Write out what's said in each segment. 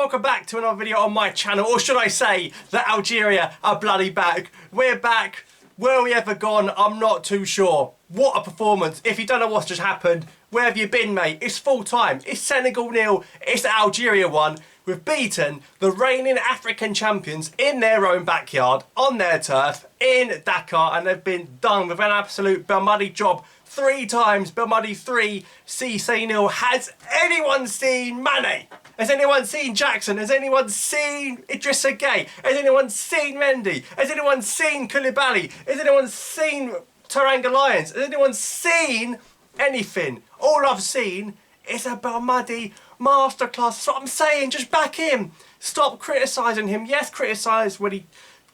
Welcome back to another video on my channel, or should I say that Algeria are bloody back. We're back. Where we ever gone? I'm not too sure. What a performance. If you don't know what's just happened, where have you been, mate? It's full time. It's Senegal 0, it's Algeria 1. We've beaten the reigning African champions in their own backyard, on their turf, in Dakar, and they've been done with an absolute Belmadi job. 3 times, Belmadi 3, Cisse 0. Has anyone seen Mane? Has anyone seen Jackson? Has anyone seen Idrissa Gueye? Has anyone seen Mendy? Has anyone seen Koulibaly? Has anyone seen Teranga Lions? Has anyone seen anything? All I've seen is a Belmadi masterclass. That's what I'm saying. Just back him. Stop criticising him. Yes, criticise when he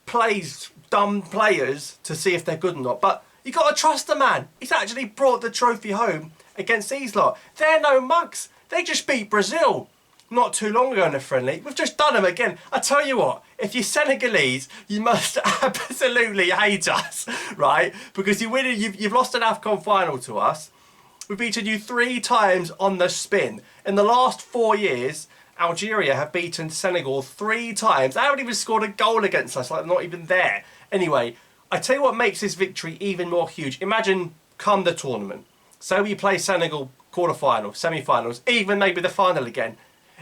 plays dumb players to see if they're good or not. But you got to trust the man. He's actually brought the trophy home against these lot. They're no mugs. They just beat Brazil not too long ago in a friendly. We've just done them again. I tell you what, if you're Senegalese, you must absolutely hate us, right? Because you've lost an AFCON final to us. We've beaten you 3 times on the spin. In the last 4 years, Algeria have beaten Senegal 3 times. They haven't even scored a goal against us, like they're not even there. Anyway, I tell you what makes this victory even more huge. Imagine come the tournament. So we play Senegal quarter-final, semi-finals, even maybe the final again.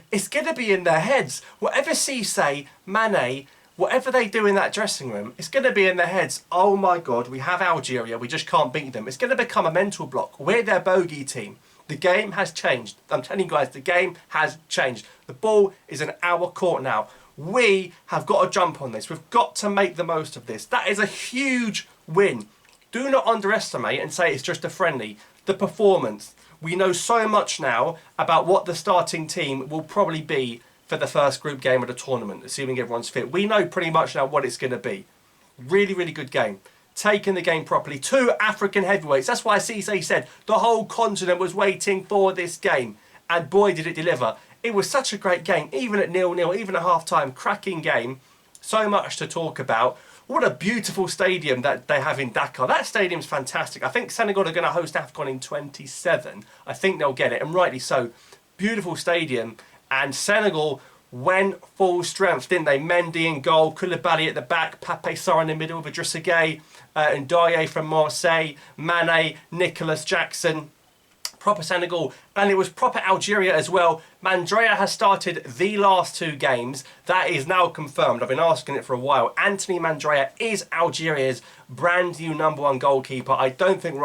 It's going to be in their heads. Whatever Cisse, Mane, whatever they do in that dressing room, it's going to be in their heads. Oh my God, we have Algeria. We just can't beat them. It's going to become a mental block. We're their bogey team. The game has changed. I'm telling you guys, the game has changed. The ball is in our court now. We have got to jump on this. We've got to make the most of this. That is a huge win. Do not underestimate and say it's just a friendly. The performance. We know so much now about what the starting team will probably be for the first group game of the tournament, assuming everyone's fit. We know pretty much now what it's going to be. Really, really good game. Taking the game properly. 2 African heavyweights. That's why Cisse said the whole continent was waiting for this game. And boy, did it deliver. It was such a great game, even at 0-0, even at half-time. Cracking game. So much to talk about. What a beautiful stadium that they have in Dakar. That stadium's fantastic. I think Senegal are going to host AFCON in 27. I think they'll get it, and rightly so. Beautiful stadium. And Senegal went full strength, didn't they? Mendy in goal, Koulibaly at the back, Pape Sarr in the middle with Idrissa Gueye, and Ndiaye from Marseille, Mane, Nicolas Jackson. Proper Senegal, and it was proper Algeria as well. Mandrea has started the last 2 games. That is now confirmed. I've been asking it for a while. Anthony Mandrea is Algeria's brand new #1 goalkeeper. I don't think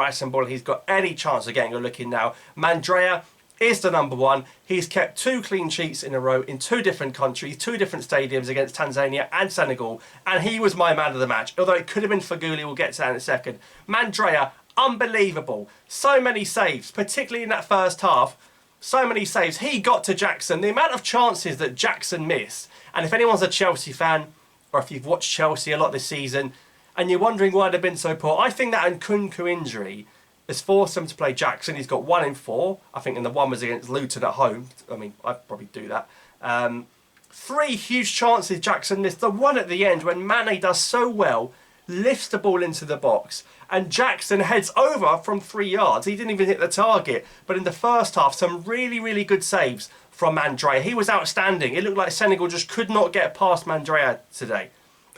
he's got any chance of getting a look in now. Mandrea is the #1. He's kept 2 clean sheets in a row in 2 different countries, 2 different stadiums against Tanzania and Senegal, and he was my man of the match. Although it could have been Faguli, we'll get to that in a second. Mandrea, unbelievable. So many saves, particularly in that first half. So many saves. He got to Jackson. The amount of chances that Jackson missed. And if anyone's a Chelsea fan, or if you've watched Chelsea a lot this season, and you're wondering why they've been so poor, I think that Nkunku injury has forced them to play Jackson. He's got 1 in 4. I think and the one was against Luton at home. I mean, I'd probably do that. 3 huge chances Jackson missed. The one at the end when Mane does so well, lifts the ball into the box, and Jackson heads over from 3 yards. He didn't even hit the target. But in the first half, some really, really good saves from Mandrea. He was outstanding. It looked like Senegal just could not get past Mandrea today.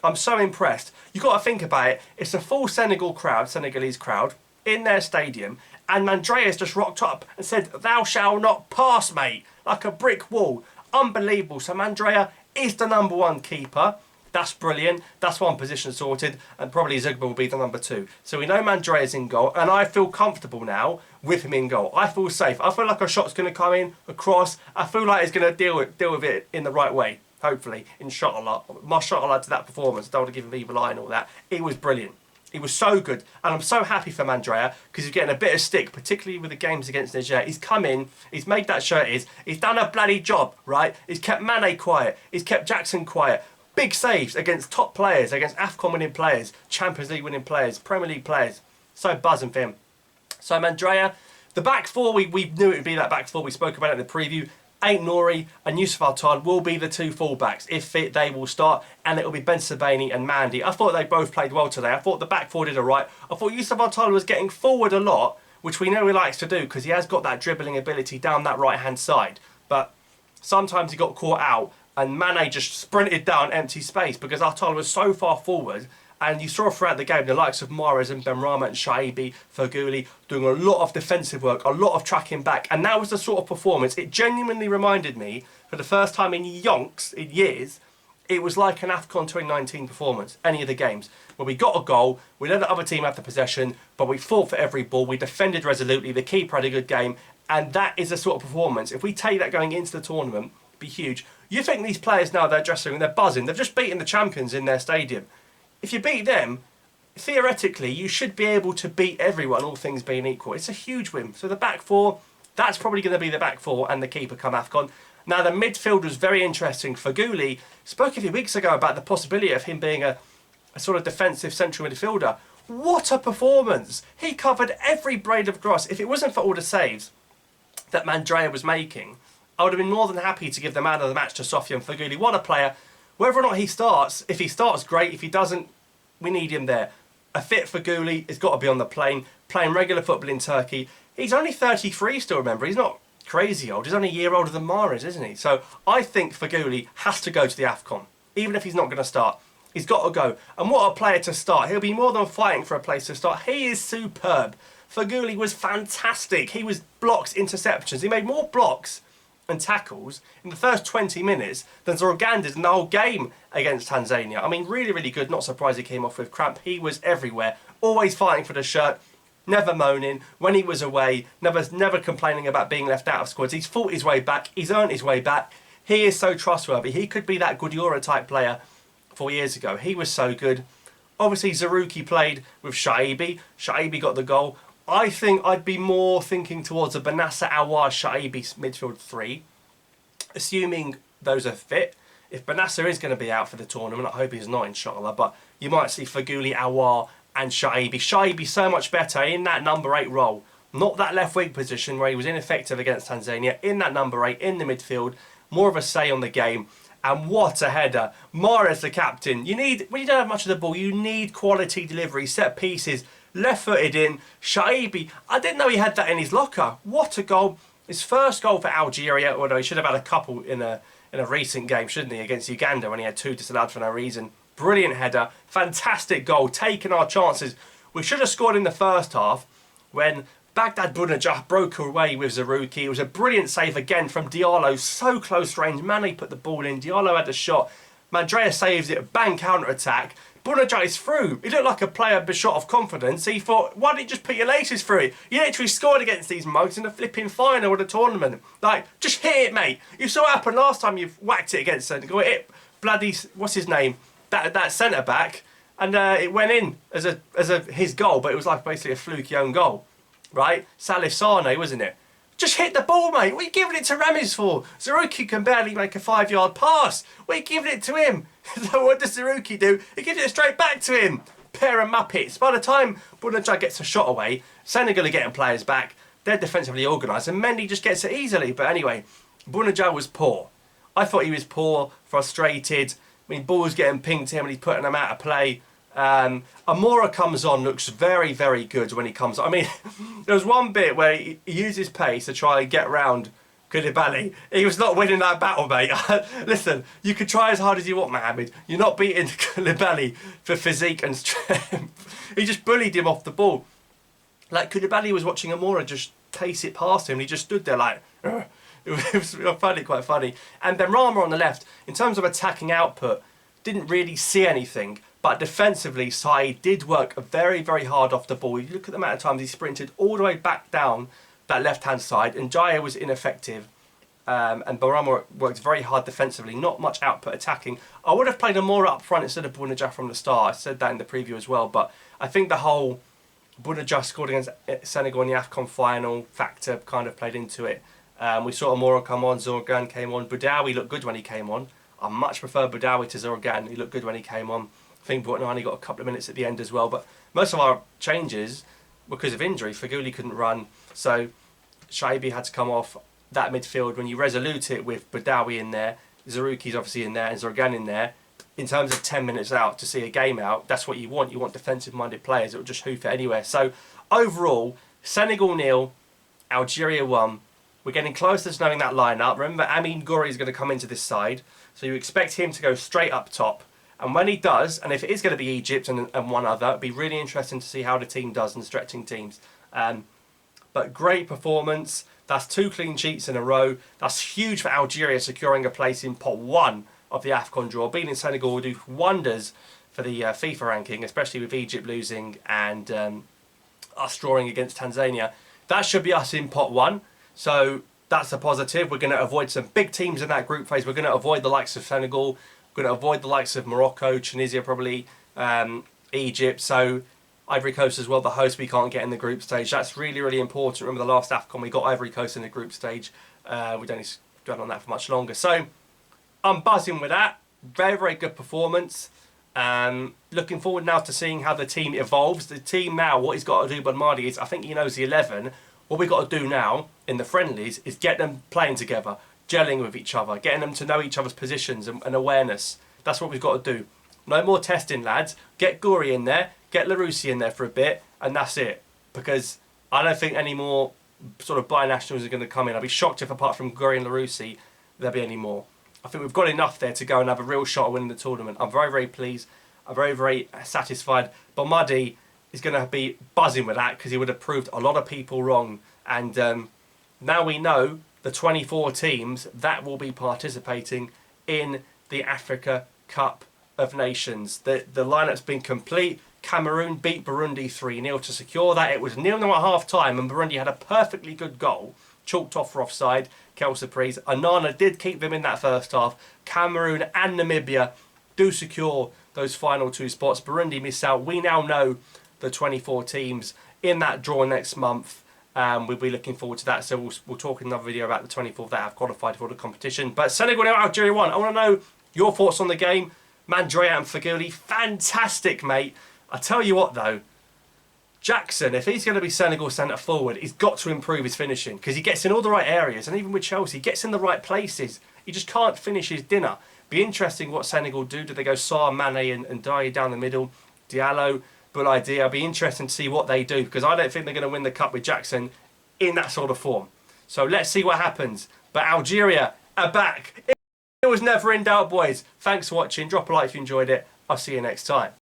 I'm so impressed. You've got to think about it. It's a full Senegalese crowd, in their stadium, and Mandrea's just rocked up and said, "Thou shalt not pass, mate," like a brick wall. Unbelievable. So Mandrea is the #1 keeper. That's brilliant. That's 1 position sorted, and probably Zugba will be the #2. So we know Mandrea's in goal, and I feel comfortable now with him in goal. I feel safe. I feel like a shot's going to come in, across. I feel like he's going to deal with it in the right way, hopefully, inshallah. Mashallah to that performance. Don't want to give him evil eye and all that. It was brilliant. He was so good, and I'm so happy for Mandrea because he's getting a bit of stick, particularly with the games against Niger. He's come in, he's made that shirt he's done a bloody job, right? He's kept Mane quiet, he's kept Jackson quiet. Big saves against top players, against AFCON winning players, Champions League winning players, Premier League players. So buzzing for him. So Mandrea, the back 4, we knew it would be that back 4. We spoke about it in the preview. Ait-Nouri and Yusuf Al-Tan will be the 2 fullbacks. If fit, they will start, and it will be Ben Sebaini and Mandy. I thought they both played well today. I thought the back 4 did alright. I thought Yusuf Al-Tan was getting forward a lot, which we know he likes to do because he has got that dribbling ability down that right-hand side. But sometimes he got caught out and Mane just sprinted down empty space because Artala was so far forward. And you saw throughout the game the likes of Mahrez and Benrahma and Chaibi, Feghouli doing a lot of defensive work, a lot of tracking back. And that was the sort of performance. It genuinely reminded me, for the first time in years, it was like an AFCON 2019 performance, any of the games, where we got a goal, we let the other team have the possession, but we fought for every ball, we defended resolutely, the keeper had a good game, and that is the sort of performance. If we take that going into the tournament, it'd be huge. You think these players now, they're dressing room, they're buzzing, they've just beaten the champions in their stadium. If you beat them, theoretically, you should be able to beat everyone, all things being equal. It's a huge win. So the back four, that's probably going to be the back four and the keeper come AFCON. Now, the midfield was very interesting. Feghouli spoke a few weeks ago about the possibility of him being a sort of defensive central midfielder. What a performance! He covered every blade of grass. If it wasn't for all the saves that Mandrea was making, I would have been more than happy to give the man of the match to Sofiane Feghouli. What a player. Whether or not he starts, if he starts, great. If he doesn't, we need him there. A fit Feghouli has got to be on the plane, playing regular football in Turkey. He's only 33 still, remember. He's not crazy old. He's only a year older than Mahrez, isn't he? So I think Feghouli has to go to the AFCON, even if he's not going to start. He's got to go. And what a player to start. He'll be more than fighting for a place to start. He is superb. Feghouli was fantastic. He was blocks, interceptions. He made more blocks and tackles in the first 20 minutes than Zorgan did in the whole game against Tanzania. I mean, really, really good. Not surprised he came off with cramp. He was everywhere, always fighting for the shirt, never moaning. When he was away, never complaining about being left out of squads. He's fought his way back. He's earned his way back. He is so trustworthy. He could be that Guardiola type player 4 years ago. He was so good. Obviously, Zerouki played with Chaibi. Chaibi got the goal. I think I'd be more thinking towards a Benassa Aouar Chaibi midfield three, assuming those are fit. If Benassa is going to be out for the tournament, I hope he's not, inshallah, but you might see Feghouli, Aouar and Chaibi. Chaibi so much better in that number 8 role, not that left wing position where he was ineffective against Tanzania, in that number 8, in the midfield, more of a say on the game. And what a header. Mahrez, the captain. When you don't have much of the ball, you need quality delivery, set pieces, left-footed in. Chaibi, I didn't know he had that in his locker. What a goal. His first goal for Algeria, although he should have had a couple in a recent game, shouldn't he, against Uganda when he had 2 disallowed for no reason. Brilliant header. Fantastic goal. Taking our chances. We should have scored in the first half when Baghdad Bounedjah broke away with Zerouki. It was a brilliant save again from Diallo. So close range. Mane put the ball in. Diallo had a shot. Mandrea saves it. Bang, counter-attack. Bounedjah is through. He looked like a player shot of confidence. He thought, why didn't you just put your laces through it? You literally scored against these mugs in the flipping final of the tournament. Like, just hit it, mate. You saw what happened last time you whacked it against Senegal. It bloody, what's his name? That centre-back. And it went in as his goal, but it was like basically a fluky own goal. Right? Salif Sane, wasn't it? Just hit the ball, mate. What are you giving it to Ramis for? Zerouki can barely make a 5-yard pass. What are you giving it to him? So what does Zerouki do? He gives it straight back to him. Pair of muppets. By the time Bounedjah gets a shot away, Senegal are getting players back. They're defensively organised, and Mendy just gets it easily. But anyway, Bounedjah was poor. I thought he was poor, frustrated. I mean, balls getting pinged to him and he's putting them out of play. Amora comes on, looks very, very good when he comes on. I mean, there was one bit where he uses pace to try and get round Koulibaly. He was not winning that battle, mate. Listen, you can try as hard as you want, Mohamed. You're not beating Koulibaly for physique and strength. He just bullied him off the ball. Like, Koulibaly was watching Amora just pace it past him. And he just stood there like, I found it quite funny. And then Rama on the left, in terms of attacking output, didn't really see anything. But defensively, Saïd did work very, very hard off the ball. You look at the amount of times he sprinted all the way back down that left-hand side, and Jaya was ineffective. And Barama worked very hard defensively, not much output attacking. I would have played Amora up front instead of Bounedjah from the start. I said that in the preview as well. But I think the whole Bounedjah scored against Senegal in the AFCON final factor kind of played into it. We saw Amora come on, Zorgan came on. Boudaoui looked good when he came on. I much prefer Boudaoui to Zorgan. He looked good when he came on. I think Boutnani got a couple of minutes at the end as well. But most of our changes, because of injury, Feghouli couldn't run. So Chaibi had to come off that midfield. When you resolute it with Boudaoui in there, Zerouki's obviously in there, and Zorgan in there, in terms of 10 minutes out to see a game out, that's what you want. You want defensive-minded players that will just hoof it anywhere. So overall, Senegal 0, Algeria 1. We're getting closer to knowing that lineup. Remember, Ammi is going to come into this side, so you expect him to go straight up top. And when he does, and if it is going to be Egypt and one other, it'll be really interesting to see how the team does in stretching teams. But great performance. That's 2 clean sheets in a row. That's huge for Algeria, securing a place in pot 1 of the AFCON draw. Beating Senegal will do wonders for the FIFA ranking, especially with Egypt losing and us drawing against Tanzania. That should be us in pot 1. So that's a positive. We're going to avoid some big teams in that group phase. We're going to avoid the likes of Senegal. We're going to avoid the likes of Morocco, Tunisia probably, Egypt. So Ivory Coast as well, the host, we can't get in the group stage. That's really, really important. Remember the last AFCON, we got Ivory Coast in the group stage. We don't need to dwell on that for much longer. So I'm buzzing with that. Very, very good performance. Looking forward now to seeing how the team evolves. The team now, what he's got to do, Bonmadi, is I think he knows the 11. What we've got to do now in the friendlies is get them playing together, gelling with each other, getting them to know each other's positions and awareness. That's what we've got to do. No more testing, lads. Get Gouri in there, get Larouci in there for a bit, and that's it. Because I don't think any more sort of binationals are going to come in. I'd be shocked if apart from Gouri and Larouci, there'll be any more. I think we've got enough there to go and have a real shot at winning the tournament. I'm very, very pleased. I'm very, very satisfied. Bonmadi is going to be buzzing with that because he would have proved a lot of people wrong. And now we know the 24 teams that will be participating in the Africa Cup of Nations. The lineup's been complete. Cameroon beat Burundi 3-0 to secure that. It was 0-0 at half time and Burundi had a perfectly good goal, chalked off for offside. Quelle surprise. Anana did keep them in that first half. Cameroon and Namibia do secure those final 2 spots. Burundi miss out. We now know the 24 teams in that draw next month. We'll be looking forward to that. So we'll talk in another video about the 24 that have qualified for the competition. But Senegal now, Algeria 1. I want to know your thoughts on the game. Mandrea and Faguli, fantastic, mate. I tell you what, though. Jackson, if he's going to be Senegal centre forward, he's got to improve his finishing because he gets in all the right areas, and even with Chelsea, he gets in the right places. He just can't finish his dinner. Be interesting what Senegal do. Do they go Sarr, Mane and Dye down the middle? Diallo, Boulaïdi. I'll be interested to see what they do because I don't think they're going to win the cup with Jackson in that sort of form. So let's see what happens. But Algeria are back. It was never in doubt, boys. Thanks for watching. Drop a like if you enjoyed it. I'll see you next time.